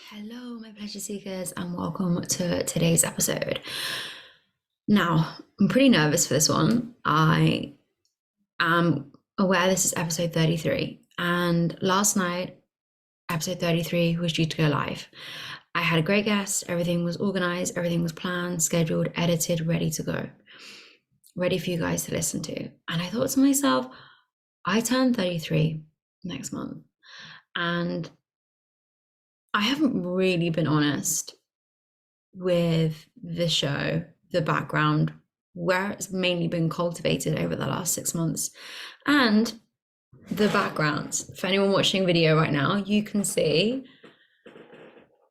Hello, my pleasure seekers, and welcome to today's episode. Now, I'm pretty nervous for this one. I am aware this is episode 33, and last night, episode 33 was due to go live. I had a great guest, everything was organized, everything was planned, scheduled, edited, ready to go, ready for you guys to listen to. And I thought to myself, I turn 33 next month, and I haven't really been honest with the show, the background, where it's mainly been cultivated over the last 6 months, and the backgrounds. For anyone watching video right now, you can see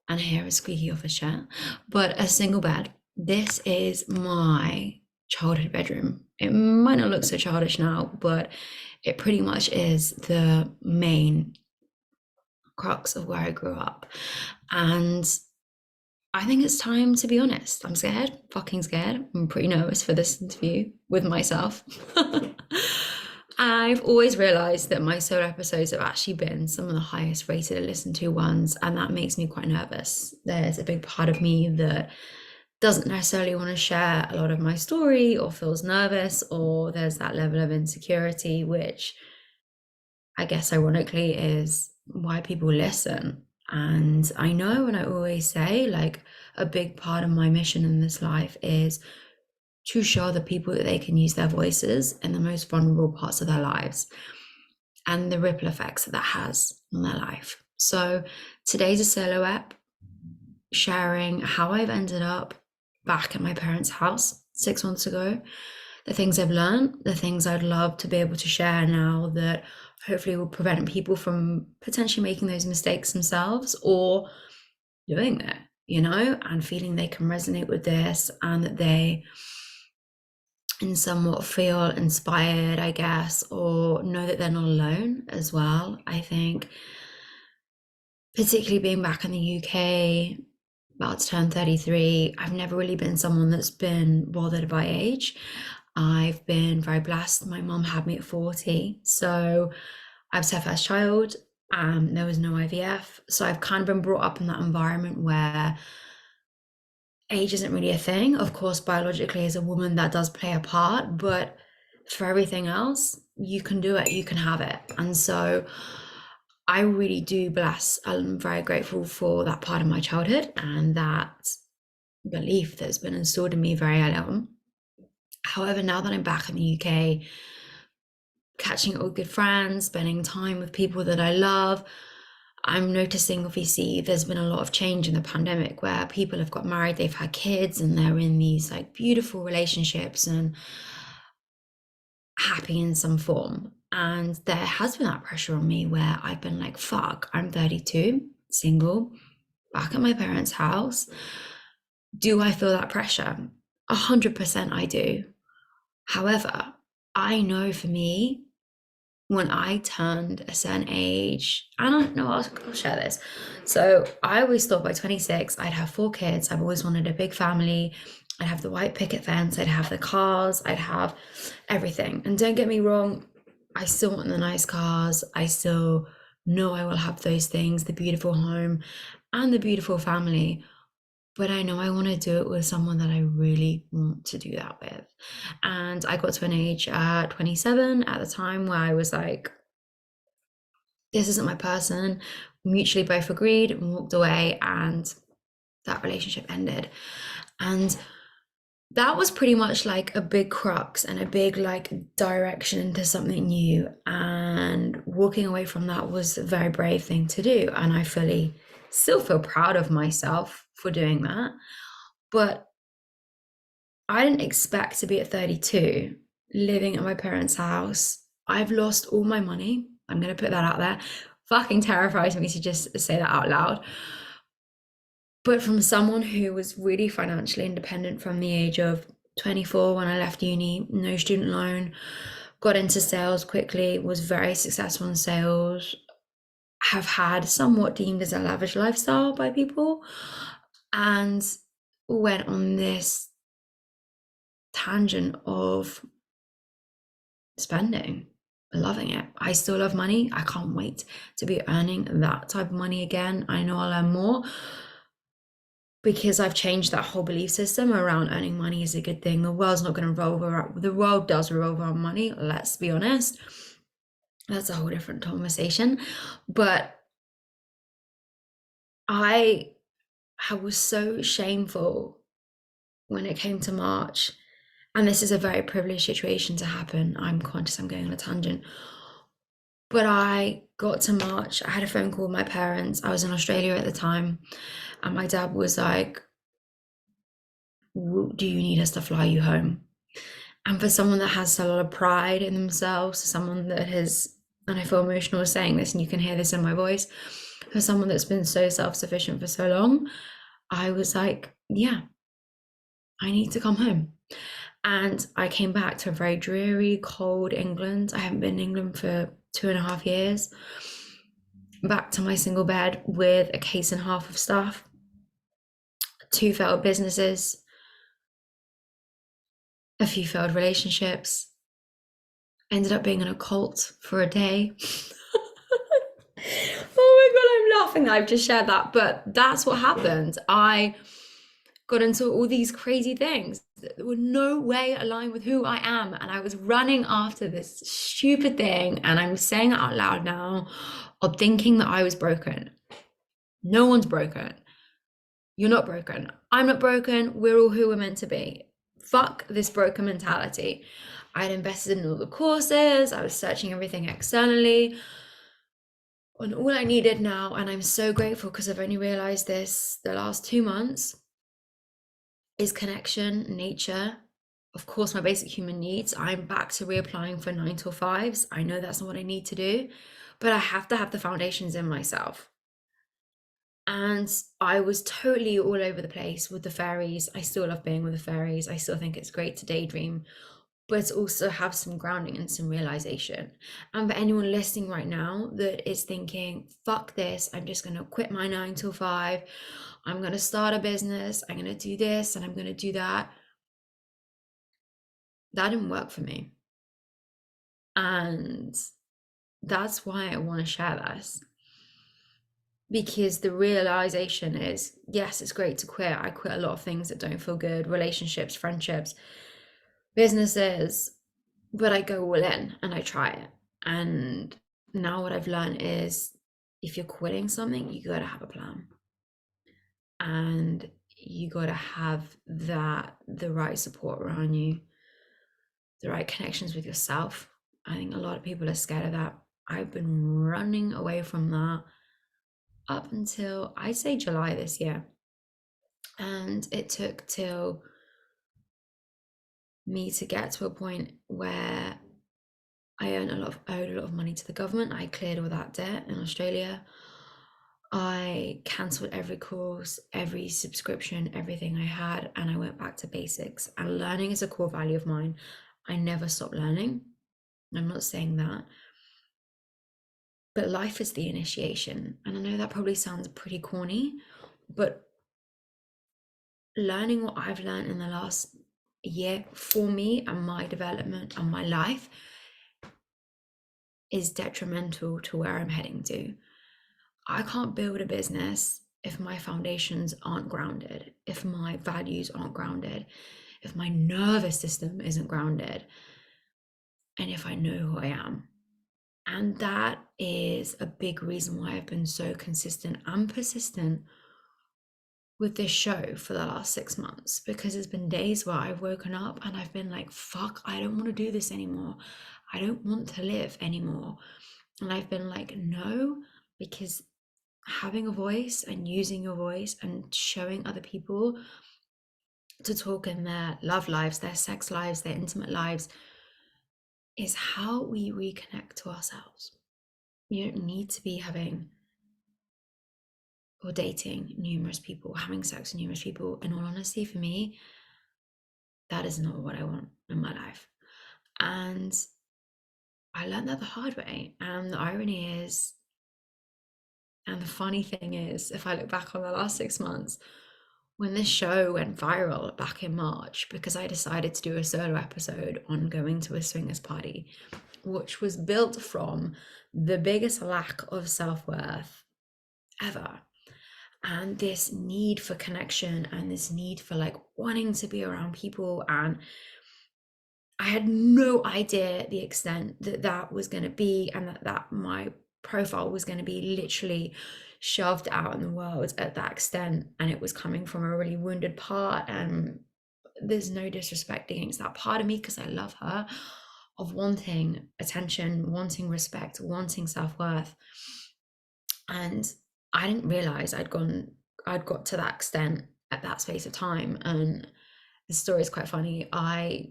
and hear a squeaky office chair, but a single bed. This is my childhood bedroom. It might not look so childish now, but it pretty much is the main crux of where I grew up. And I think it's time to be honest. I'm scared, fucking scared. I'm pretty nervous for this interview with myself. I've always realized that my solo episodes have actually been some of the highest rated and listened to ones, and that makes me quite nervous. There's a big part of me that doesn't necessarily want to share a lot of my story or feels nervous, or there's that level of insecurity, which I guess ironically is why people listen. And I know, and I always say, like, a big part of my mission in this life is to show the people that they can use their voices in the most vulnerable parts of their lives and the ripple effects that has on their life. So today's a solo ep sharing how I've ended up back at my parents' house 6 months ago, the things I've learned, the things I'd love to be able to share now that hopefully will prevent people from potentially making those mistakes themselves or doing it, and feeling they can resonate with this and that they in somewhat feel inspired, I guess, or know that they're not alone as well. I think particularly being back in the UK, about to turn 33, I've never really been someone that's been bothered by age. I've been very blessed. My mum had me at 40, so I was her first child. There was no IVF, so I've kind of been brought up in that environment where age isn't really a thing. Of course, biologically as a woman, that does play a part, but for everything else, you can do it, you can have it. And so I really do bless, I'm very grateful for that part of my childhood and that belief that's been installed in me very early on. However, now that I'm back in the UK, catching up with good friends, spending time with people that I love, I'm noticing obviously there's been a lot of change in the pandemic where people have got married, they've had kids, and they're in these like beautiful relationships and happy in some form. And there has been that pressure on me where I've been like, fuck, I'm 32, single, back at my parents' house. Do I feel that pressure? 100% I do. However, I know for me, when I turned a certain age, and I know I'll share this. So I always thought by 26, I'd have 4 kids. I've always wanted a big family. I'd have the white picket fence. I'd have the cars. I'd have everything. And don't get me wrong, I still want the nice cars. I still know I will have those things, the beautiful home and the beautiful family. But I know I want to do it with someone that I really want to do that with. And I got to an age at 27 at the time where I was like, this isn't my person. Mutually both agreed and walked away, and that relationship ended. And that was pretty much like a big crux and a big like direction into something new. And walking away from that was a very brave thing to do. And I fully still feel proud of myself for doing that. But I didn't expect to be at 32 living at my parents' house. I've lost all my money. I'm going to put that out there. Fucking terrifies me to just say that out loud. But from someone who was really financially independent from the age of 24 when I left uni, no student loan, got into sales quickly, was very successful in sales, have had somewhat deemed as a lavish lifestyle by people, and went on this tangent of spending loving it. I still love money. I can't wait to be earning that type of money again. I know I'll earn more because I've changed that whole belief system around earning money is a good thing. The world's not going to revolve around, the world does revolve around money, let's be honest. That's a whole different conversation. But I was so shameful when it came to March. And this is a very privileged situation to happen. I'm conscious I'm going on a tangent. But I got to March. I had a phone call with my parents. I was in Australia at the time. And my dad was like, do you need us to fly you home? And for someone that has a lot of pride in themselves, someone that has, and I feel emotional saying this, and you can hear this in my voice, for someone that's been so self-sufficient for so long, I was like, yeah, I need to come home. And I came back to a very dreary, cold England. I haven't been in England for 2.5 years. Back to my single bed with a case and a half of stuff, 2 failed businesses, a few failed relationships, ended up being in a cult for a day. Oh my God, I'm laughing that I've just shared that, but that's what happened. I got into all these crazy things that were no way aligned with who I am. And I was running after this stupid thing. And I'm saying it out loud now of thinking that I was broken. No one's broken. You're not broken. I'm not broken. We're all who we're meant to be. Fuck this broken mentality. I'd invested in all the courses. I was searching everything externally. And all I needed now, and I'm so grateful because I've only realized this the last 2 months, is connection, nature, of course, my basic human needs. I'm back to reapplying for 9 to 5s. I know that's not what I need to do, but I have to have the foundations in myself. And I was totally all over the place with the fairies. I still love being with the fairies. I still think it's great to daydream, but also have some grounding and some realization. And for anyone listening right now that is thinking, fuck this, I'm just going to quit my 9 to 5. I'm going to start a business. I'm going to do this and I'm going to do that. That didn't work for me. And that's why I want to share this. Because the realization is, yes, it's great to quit. I quit a lot of things that don't feel good, relationships, friendships, businesses, but I go all in and I try it. And now what I've learned is if you're quitting something, you got to have a plan. And you got to have the right support around you, the right connections with yourself. I think a lot of people are scared of that. I've been running away from that up until I'd say July this year. And it took till me to get to a point where I owed a lot of money to the government. I cleared all that debt in Australia. I cancelled every course, every subscription, everything I had, and I went back to basics. And learning is a core value of mine. I never stop learning. I'm not saying that. But life is the initiation. And I know that probably sounds pretty corny, but learning what I've learned in the last year for me and my development and my life is detrimental to where I'm heading to. I can't build a business if my foundations aren't grounded, if my values aren't grounded, if my nervous system isn't grounded, and if I know who I am. And that is a big reason why I've been so consistent and persistent with this show for the last 6 months, because there's been days where I've woken up and I've been like, fuck, I don't want to do this anymore. I don't want to live anymore. And I've been like, no, because having a voice and using your voice and showing other people to talk in their love lives, their sex lives, their intimate lives is how we reconnect to ourselves. You don't need to be having or dating numerous people, having sex with numerous people. In all honesty, for me, that is not what I want in my life. And I learned that the hard way. And the irony is, and the funny thing is, if I look back on the last 6 months, when this show went viral back in March, because I decided to do a solo episode on going to a swingers party, which was built from the biggest lack of self-worth ever, and this need for connection and this need for like wanting to be around people. And I had no idea the extent that that was going to be, and that my profile was going to be literally shoved out in the world at that extent, and it was coming from a really wounded part. And there's no disrespect against that part of me, because I love her, of wanting attention, wanting respect, wanting self-worth. And I didn't realize I'd got to that extent at that space of time. And the story is quite funny. I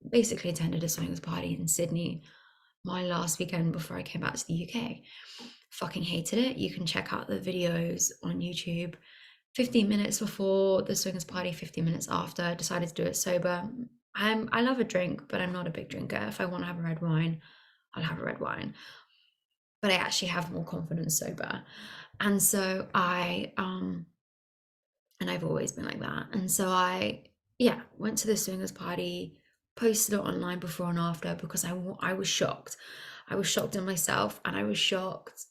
basically attended a swingers party in Sydney my last weekend before I came back to the UK. Fucking hated it. You can check out the videos on YouTube. 15 minutes before the swingers party, 15 minutes after. I decided to do it sober. I love a drink, but I'm not a big drinker. If I want to have a red wine, I'll have a red wine. But I actually have more confidence sober. And so and I've always been like that. And so I went to the swingers party, posted it online before and after, because I was shocked. I was shocked in myself, and I was shocked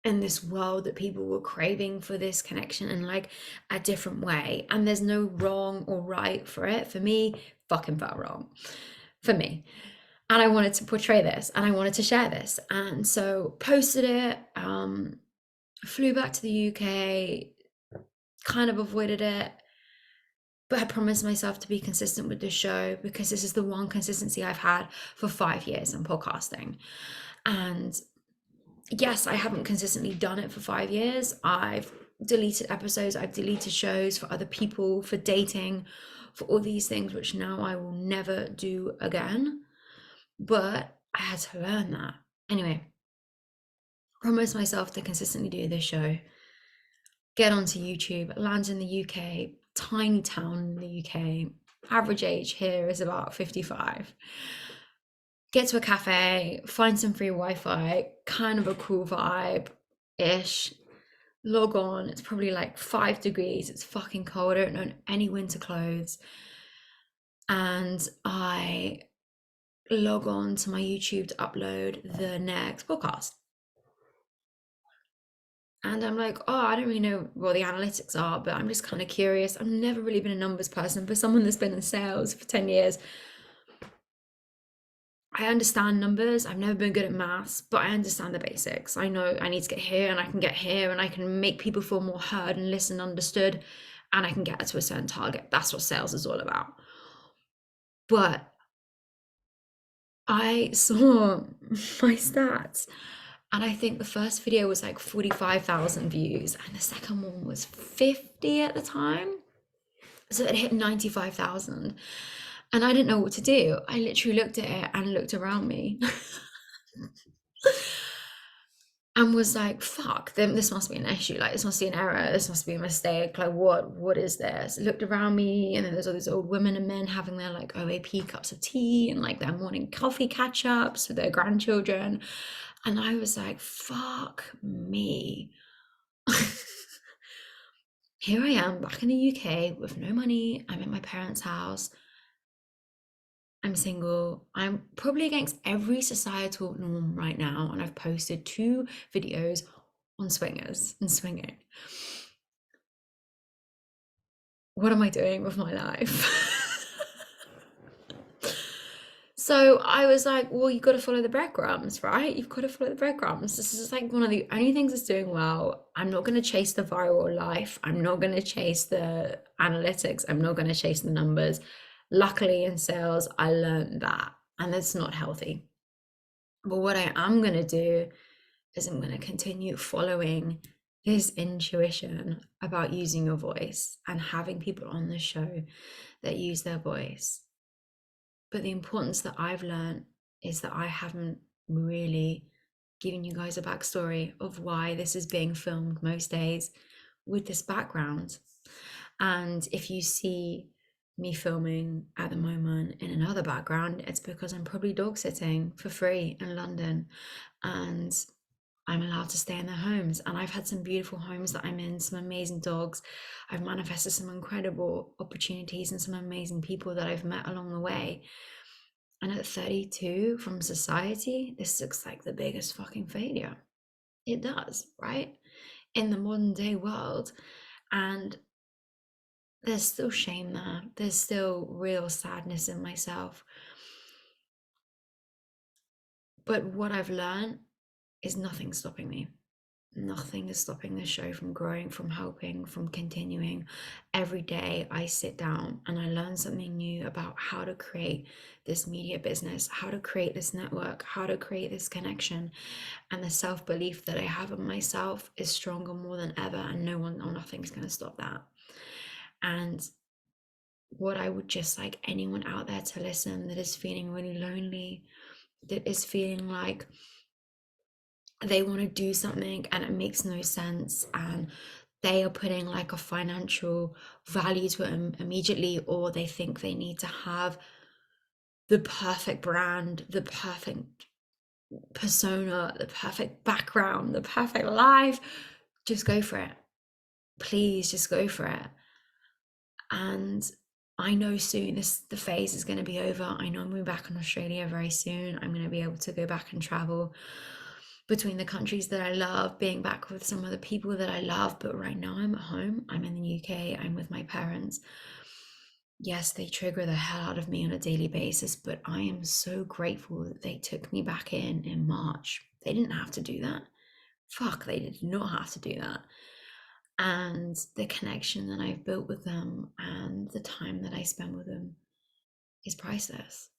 in this world that people were craving for this connection in like a different way. And there's no wrong or right for it. For me, fucking felt wrong for me. And I wanted to portray this, and I wanted to share this. And so posted it, flew back to the UK, kind of avoided it, but I promised myself to be consistent with the show, because this is the one consistency I've had for 5 years in podcasting. And yes, I haven't consistently done it for 5 years. I've deleted episodes, I've deleted shows for other people, for dating, for all these things, which now I will never do again. But I had to learn that. Anyway, promised myself to consistently do this show, get onto YouTube, land in the UK, tiny town in the UK. Average age here is about 55. Get to a cafe, find some free Wi-Fi, kind of a cool vibe-ish. Log on, it's probably like 5 degrees, it's fucking cold, I don't own any winter clothes. And I log on to my YouTube to upload the next podcast. And I'm like, oh, I don't really know what the analytics are, but I'm just kind of curious. I've never really been a numbers person. For someone that's been in sales for 10 years, I understand numbers. I've never been good at maths, but I understand the basics. I know I need to get here, and I can get here, and I can make people feel more heard and listened, understood, and I can get to a certain target. That's what sales is all about. But I saw my stats, and I think the first video was like 45,000 views, and the second one was 50 at the time. So it hit 95,000. And I didn't know what to do. I literally looked at it and looked around me and was like, fuck, this must be an issue. Like, this must be an error. This must be a mistake. Like, what is this? I looked around me, and then there's all these old women and men having their like OAP cups of tea and like their morning coffee catch-ups with their grandchildren. And I was like, fuck me. Here I am back in the UK with no money. I'm at my parents' house. I'm single. I'm probably against every societal norm right now. And I've posted 2 videos on swingers and swinging. What am I doing with my life? So I was like, well, you've got to follow the breadcrumbs, right? You've got to follow the breadcrumbs. This is like one of the only things that's doing well. I'm not going to chase the viral life. I'm not going to chase the analytics. I'm not going to chase the numbers. Luckily in sales, I learned that, and that's not healthy. But what I am going to do is I'm going to continue following this intuition about using your voice and having people on the show that use their voice. But the importance that I've learned is that I haven't really given you guys a backstory of why this is being filmed most days with this background. And if you see me filming at the moment in another background, it's because I'm probably dog sitting for free in London, and I'm allowed to stay in their homes. And I've had some beautiful homes that I'm in, some amazing dogs. I've manifested some incredible opportunities and some amazing people that I've met along the way. And at 32, from society, this looks like the biggest fucking failure. It does, right? In the modern day world. And there's still shame there. There's still real sadness in myself. But what I've learned is nothing stopping me. Nothing is stopping the show from growing, from helping, from continuing. Every day I sit down and I learn something new about how to create this media business, how to create this network, how to create this connection. And the self-belief that I have in myself is stronger more than ever, and no one or nothing's going to stop that. And what I would just like anyone out there to listen that is feeling really lonely, that is feeling like they want to do something and it makes no sense, and they are putting like a financial value to it immediately, or they think they need to have the perfect brand, the perfect persona, the perfect background, the perfect life, just go for it. Please just go for it. And I know soon the phase is going to be over. I know I'm going to be back in Australia very soon. I'm going to be able to go back and travel between the countries that I love, being back with some of the people that I love. But right now I'm at home. I'm in the UK. I'm with my parents. Yes, they trigger the hell out of me on a daily basis, but I am so grateful that they took me back in March. They didn't have to do that. Fuck, they did not have to do that. And the connection that I've built with them and the time that I spend with them is priceless.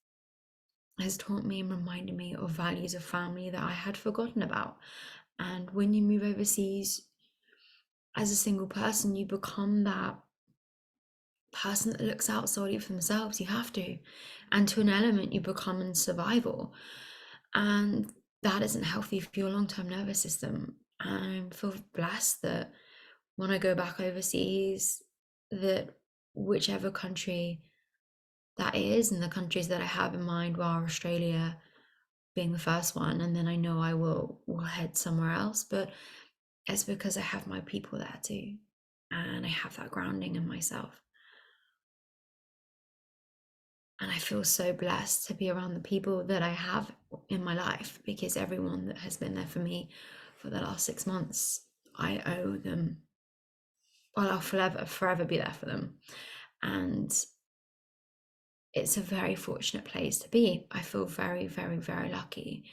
It has taught me and reminded me of values of family that I had forgotten about. And when you move overseas as a single person, you become that person that looks out solely for themselves. You have to. And to an element, you become in survival. And that isn't healthy for your long-term nervous system. I feel blessed that when I go back overseas, that whichever country that is, and the countries that I have in mind were Australia being the first one, and then I know I will head somewhere else, but it's because I have my people there too, and I have that grounding in myself. And I feel so blessed to be around the people that I have in my life, because everyone that has been there for me for the last 6 months, I owe them. Well, I'll forever be there for them. And it's a very fortunate place to be. I feel very, very, very lucky.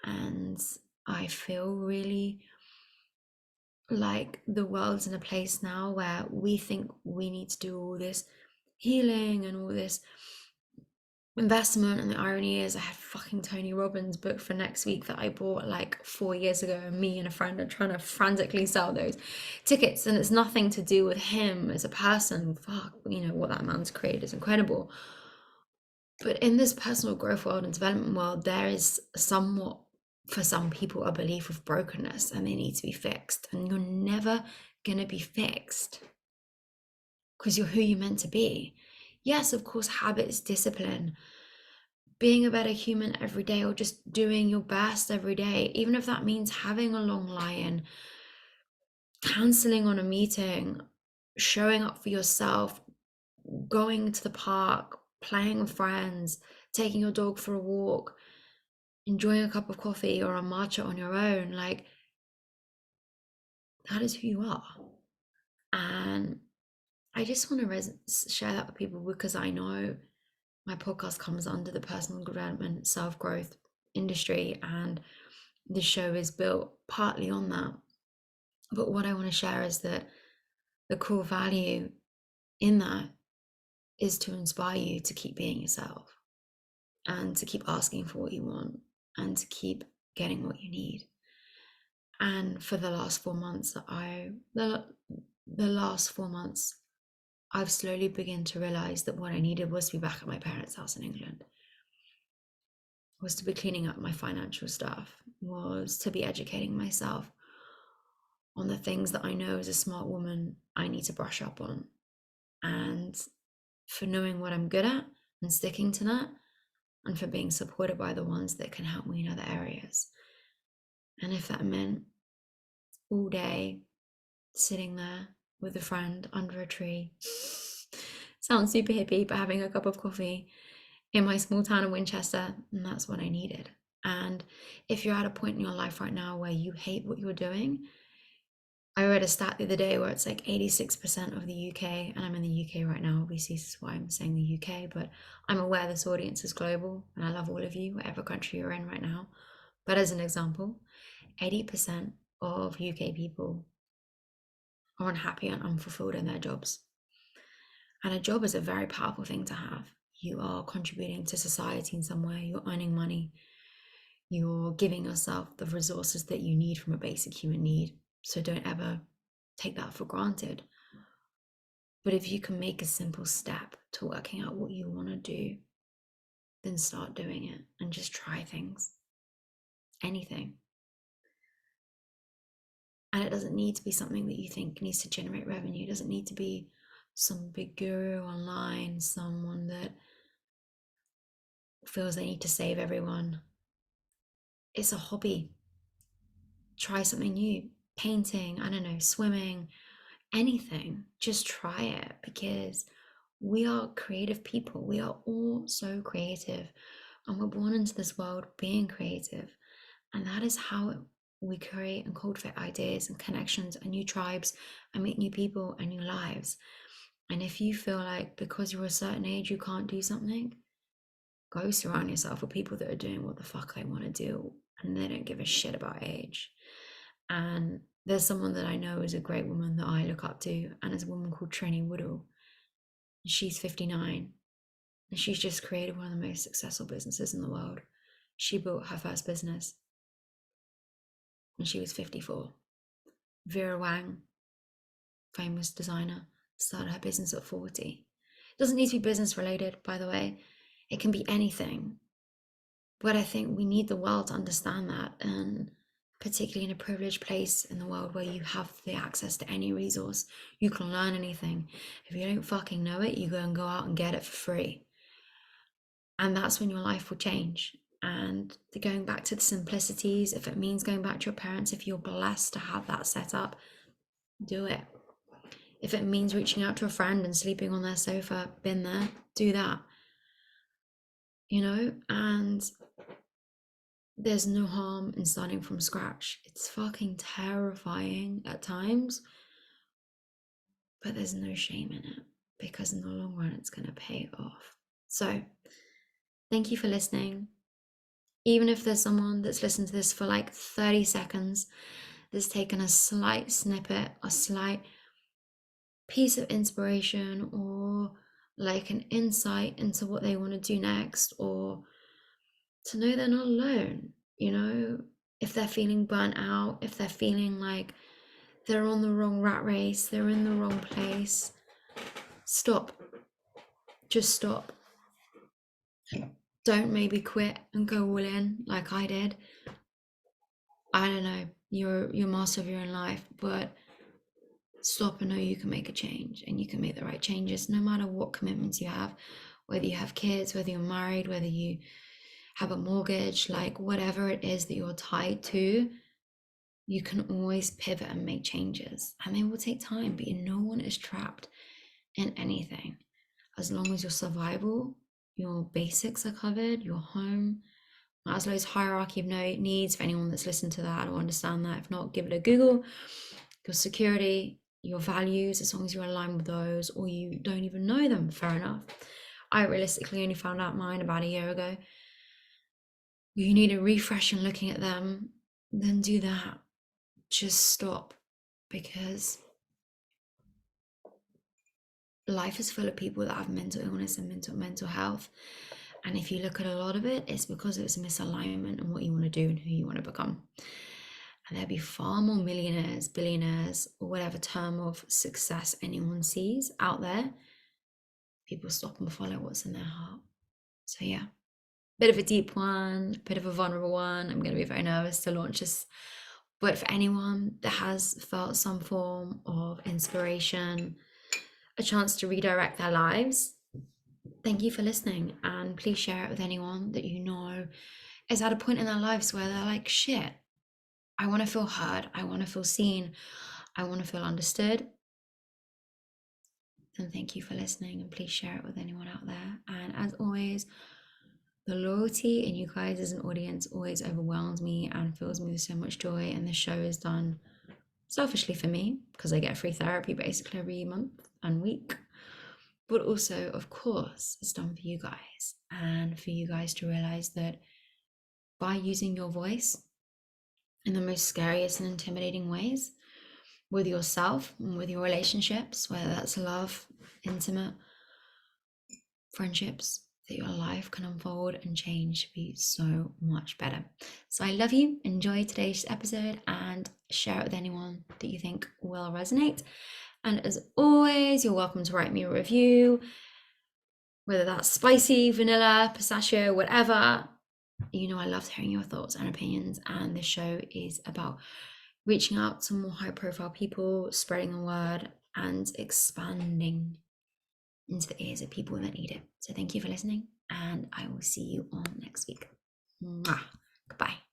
And I feel really like the world's in a place now where we think we need to do all this healing and all this investment. And the irony is, I had fucking Tony Robbins book for next week that I bought like 4 years ago, and me and a friend are trying to frantically sell those tickets. And it's nothing to do with him as a person. Fuck, you know, what that man's created is incredible. But in this personal growth world and development world, there is somewhat, for some people, a belief of brokenness, and they need to be fixed. And you're never going to be fixed because you're who you're meant to be. Yes, of course, habits, discipline, being a better human every day, or just doing your best every day, even if that means having a long lie-in, canceling on a meeting, showing up for yourself, going to the park, playing with friends, taking your dog for a walk, enjoying a cup of coffee or a matcha on your own. Like, that is who you are. And I just want to share that with people, because I know my podcast comes under the personal development, self-growth industry, and the show is built partly on that. But what I want to share is that the core value in that is to inspire you to keep being yourself, and to keep asking for what you want, and to keep getting what you need. And for the last 4 months, the last 4 months, I've slowly begun to realize that what I needed was to be back at my parents' house in England, was to be cleaning up my financial stuff, was to be educating myself on the things that I know as a smart woman I need to brush up on, and for knowing what I'm good at and sticking to that, and for being supported by the ones that can help me in other areas. And if that meant all day sitting there with a friend under a tree, sounds super hippie, but having a cup of coffee in my small town of Winchester, and that's what I needed. And if you're at a point in your life right now where you hate what you're doing, I read a stat the other day where it's like 86% of the UK, and I'm in the UK right now, obviously, this is why I'm saying the UK, but I'm aware this audience is global, and I love all of you, whatever country you're in right now. But as an example, 80% of UK people are unhappy and unfulfilled in their jobs. And a job is a very powerful thing to have. You are contributing to society in some way, you're earning money, you're giving yourself the resources that you need from a basic human need. So don't ever take that for granted. But if you can make a simple step to working out what you want to do, then start doing it and just try things. Anything. And it doesn't need to be something that you think needs to generate revenue. It doesn't need to be some big guru online, someone that feels they need to save everyone. It's a hobby. Try something new. Painting, I don't know, swimming, anything. Just try it, because we are creative people. We are all so creative, and we're born into this world being creative. And that is how we create and cultivate ideas and connections and new tribes and meet new people and new lives. And if you feel like because you're a certain age you can't do something, go surround yourself with people that are doing what the fuck they want to do, and they don't give a shit about age. And there's someone that I know is a great woman that I look up to, and it's a woman called Trini Woodall. She's 59, and she's just created one of the most successful businesses in the world. She built her first business when she was 54. Vera Wang, famous designer, started her business at 40. It doesn't need to be business related, by the way. It can be anything. But I think we need the world to understand that, and particularly in a privileged place in the world where you have the access to any resource, you can learn anything. If you don't fucking know it, you go and go out and get it for free. And that's when your life will change. And going back to the simplicities, if it means going back to your parents, if you're blessed to have that set up, do it. If it means reaching out to a friend and sleeping on their sofa, been there, do that. You know, and there's no harm in starting from scratch. It's fucking terrifying at times, but there's no shame in it, because in the long run, it's going to pay off. So thank you for listening. Even if there's someone that's listened to this for like 30 seconds, that's taken a slight snippet, a slight piece of inspiration, or like an insight into what they want to do next, or to know they're not alone, you know, if they're feeling burnt out, if they're feeling like they're on the wrong rat race, they're in the wrong place, stop. Just stop. Don't maybe quit and go all in like I did. I don't know, you're master of your own life, but stop and know you can make a change, and you can make the right changes no matter what commitments you have, whether you have kids, whether you're married, whether you have a mortgage, like whatever it is that you're tied to, you can always pivot and make changes, and they will take time, but no one is trapped in anything. As long as your survival, your basics are covered, your home, Maslow's hierarchy of needs, for anyone that's listened to that or understand that. If not, give it a Google. Your security, your values, as long as you're aligned with those, or you don't even know them, fair enough. I realistically only found out mine about a year ago. You need a refresh in looking at them, then do that. Just stop, because life is full of people that have mental illness and mental health. And if you look at a lot of it, it's because it's a misalignment in what you want to do and who you want to become. And there'll be far more millionaires, billionaires, or whatever term of success anyone sees out there. People stop and follow what's in their heart. So yeah, bit of a deep one, bit of a vulnerable one. I'm going to be very nervous to launch this. But for anyone that has felt some form of inspiration, a chance to redirect their lives, thank you for listening. And please share it with anyone that you know is at a point in their lives where they're like, shit, I want to feel heard, I want to feel seen, I want to feel understood. Then thank you for listening, and please share it with anyone out there. And as always, The loyalty in you guys as an audience always overwhelms me and fills me with so much joy. And the show is done selfishly for me because I get free therapy basically every month and week. But also, of course, it's done for you guys and for you guys to realize that by using your voice in the most scariest and intimidating ways with yourself and with your relationships, whether that's love, intimate, friendships, that your life can unfold and change to be so much better. So I love you. Enjoy today's episode and share it with anyone that you think will resonate. And as always, you're welcome to write me a review, whether that's spicy, vanilla, pistachio, whatever. You know, I love hearing your thoughts and opinions. And this show is about reaching out to more high profile people, spreading the word, and expanding into the ears of people that need it. So thank you for listening, and I will see you on next week. Mwah. Goodbye.